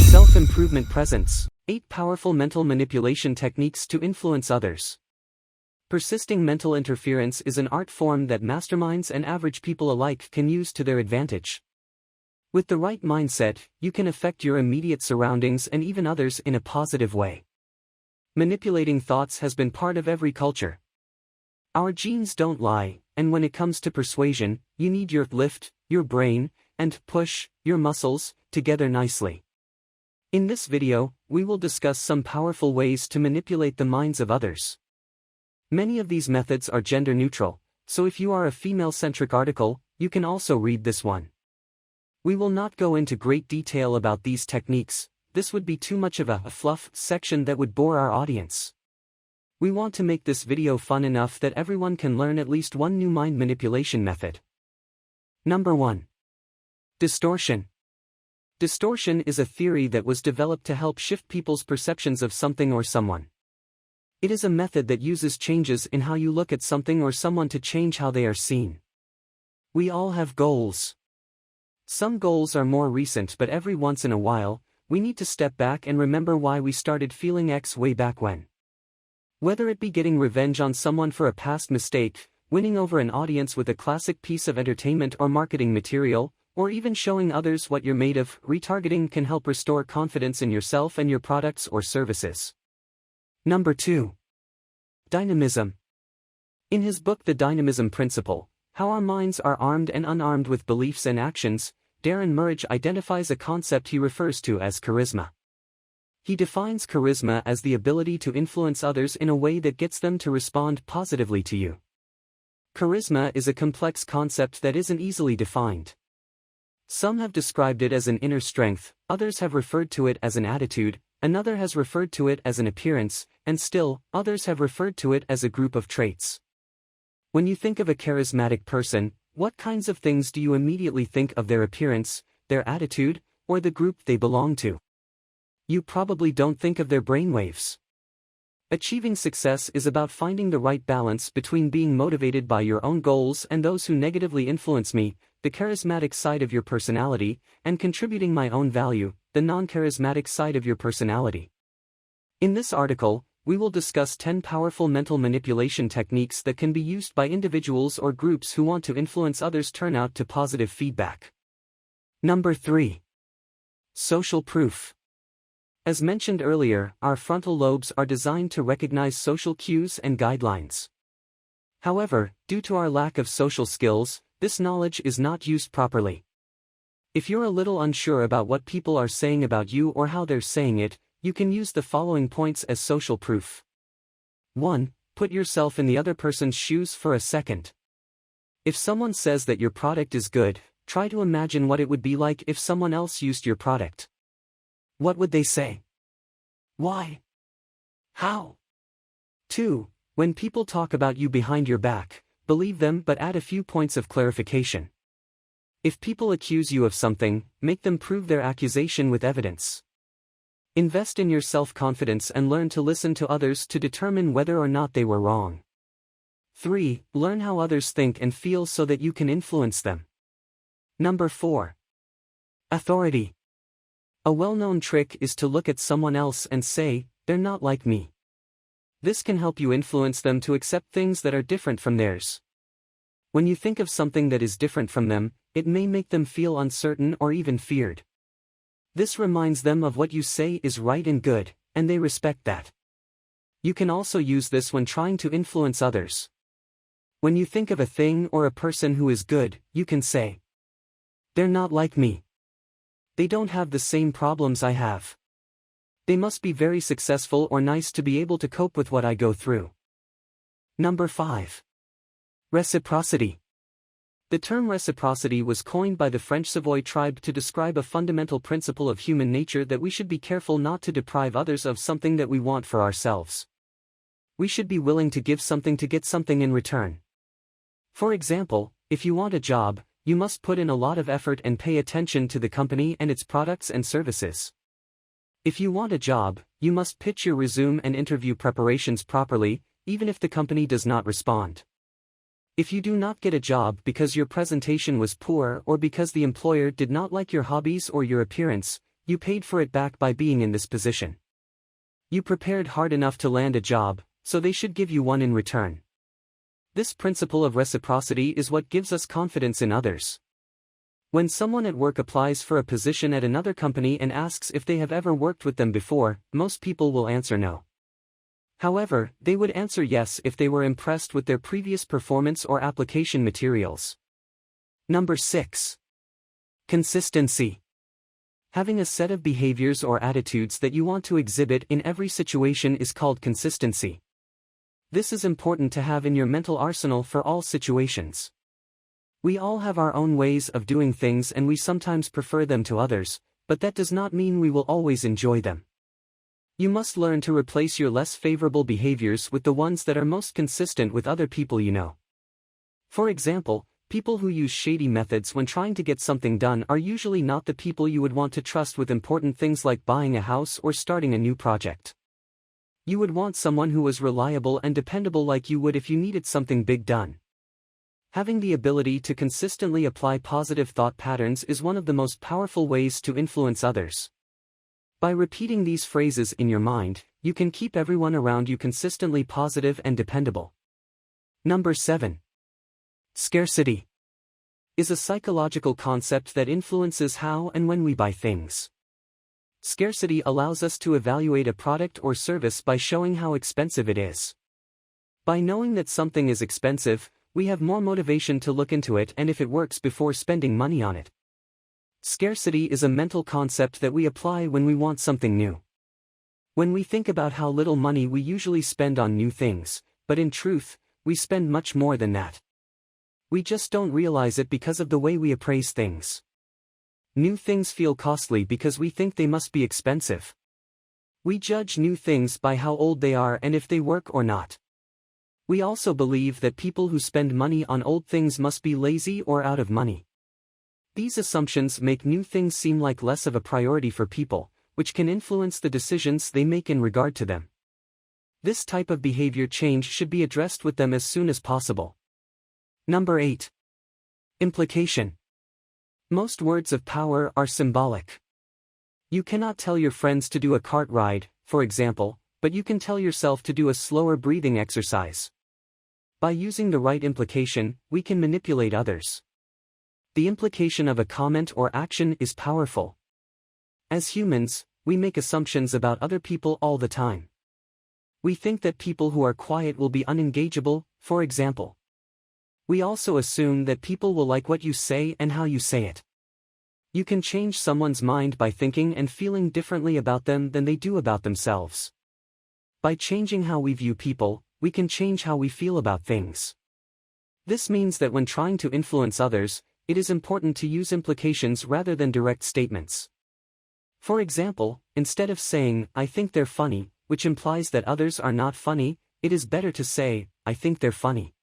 Self-improvement presents 8 powerful mental manipulation techniques to influence others. Persisting mental interference is an art form that masterminds and average people alike can use to their advantage. With the right mindset, you can affect your immediate surroundings and even others in a positive way. Manipulating thoughts has been part of every culture. Our genes don't lie, and when it comes to persuasion, you need your lift, your brain, and push, your muscles, together nicely. In this video, we will discuss some powerful ways to manipulate the minds of others. Many of these methods are gender neutral, so if you are a female-centric article, you can also read this one. We will not go into great detail about these techniques. This would be too much of a fluff section that would bore our audience. We want to make this video fun enough that everyone can learn at least one new mind manipulation method. Number 1. Distortion. Distortion is a theory that was developed to help shift people's perceptions of something or someone. It is a method that uses changes in how you look at something or someone to change how they are seen. We all have goals. Some goals are more recent, but every once in a while, we need to step back and remember why we started feeling X way back when. Whether it be getting revenge on someone for a past mistake, winning over an audience with a classic piece of entertainment or marketing material, or even showing others what you're made of, retargeting can help restore confidence in yourself and your products or services. Number 2. Dynamism. In his book The Dynamism Principle, How Our Minds Are Armed and Unarmed with Beliefs and Actions, Darren Murridge identifies a concept he refers to as charisma. He defines charisma as the ability to influence others in a way that gets them to respond positively to you. Charisma is a complex concept that isn't easily defined. Some have described it as an inner strength, others have referred to it as an attitude, another has referred to it as an appearance, and still, others have referred to it as a group of traits. When you think of a charismatic person, what kinds of things do you immediately think of? Their appearance, their attitude, or the group they belong to? You probably don't think of their brainwaves. Achieving success is about finding the right balance between being motivated by your own goals and those who negatively influence me, the charismatic side of your personality, and contributing my own value, the non-charismatic side of your personality. In this article, we will discuss 10 powerful mental manipulation techniques that can be used by individuals or groups who want to influence others turn out to positive feedback. Number 3. Social proof. As mentioned earlier, our frontal lobes are designed to recognize social cues and guidelines. However, due to our lack of social skills, this knowledge is not used properly. If you're a little unsure about what people are saying about you or how they're saying it, you can use the following points as social proof. 1. Put yourself in the other person's shoes for a second. If someone says that your product is good, try to imagine what it would be like if someone else used your product. What would they say? Why? How? 2. When people talk about you behind your back, believe them but add a few points of clarification. If people accuse you of something, make them prove their accusation with evidence. Invest in your self-confidence and learn to listen to others to determine whether or not they were wrong. 3. Learn how others think and feel so that you can influence them. Number 4. Authority. A well-known trick is to look at someone else and say, "They're not like me." This can help you influence them to accept things that are different from theirs. When you think of something that is different from them, it may make them feel uncertain or even feared. This reminds them of what you say is right and good, and they respect that. You can also use this when trying to influence others. When you think of a thing or a person who is good, you can say, "They're not like me. They don't have the same problems I have. They must be very successful or nice to be able to cope with what I go through." Number 5. Reciprocity. The term reciprocity was coined by the French Savoy tribe to describe a fundamental principle of human nature that we should be careful not to deprive others of something that we want for ourselves. We should be willing to give something to get something in return. For example, if you want a job, you must put in a lot of effort and pay attention to the company and its products and services. If you want a job, you must pitch your resume and interview preparations properly, even if the company does not respond. If you do not get a job because your presentation was poor or because the employer did not like your hobbies or your appearance, You paid for it back by being in this position. You prepared hard enough to land a job, so they should give you one in return. This principle of reciprocity is what gives us confidence in others. When someone at work applies for a position at another company and asks if they have ever worked with them before, most people will answer no. However, they would answer yes if they were impressed with their previous performance or application materials. Number 6. Consistency. Having a set of behaviors or attitudes that you want to exhibit in every situation is called consistency. This is important to have in your mental arsenal for all situations. We all have our own ways of doing things and we sometimes prefer them to others, but that does not mean we will always enjoy them. You must learn to replace your less favorable behaviors with the ones that are most consistent with other people you know. For example, people who use shady methods when trying to get something done are usually not the people you would want to trust with important things like buying a house or starting a new project. You would want someone who was reliable and dependable like you would if you needed something big done. Having the ability to consistently apply positive thought patterns is one of the most powerful ways to influence others. By repeating these phrases in your mind, you can keep everyone around you consistently positive and dependable. Number 7. Scarcity is a psychological concept that influences how and when we buy things. Scarcity allows us to evaluate a product or service by showing how expensive it is. By knowing that something is expensive, we have more motivation to look into it and if it works before spending money on it. Scarcity is a mental concept that we apply when we want something new. When we think about how little money we usually spend on new things, but in truth, we spend much more than that. We just don't realize it because of the way we appraise things. New things feel costly because we think they must be expensive. We judge new things by how old they are and if they work or not. We also believe that people who spend money on old things must be lazy or out of money. These assumptions make new things seem like less of a priority for people, which can influence the decisions they make in regard to them. This type of behavior change should be addressed with them as soon as possible. Number 8. Implication. Most words of power are symbolic. You cannot tell your friends to do a cart ride, for example, but you can tell yourself to do a slower breathing exercise. By using the right implication, we can manipulate others. The implication of a comment or action is powerful. As humans, we make assumptions about other people all the time. We think that people who are quiet will be unengageable, for example. We also assume that people will like what you say and how you say it. You can change someone's mind by thinking and feeling differently about them than they do about themselves. By changing how we view people, we can change how we feel about things. This means that when trying to influence others, it is important to use implications rather than direct statements. For example, instead of saying, "I think they're funny," which implies that others are not funny, it is better to say, "I think they're funny."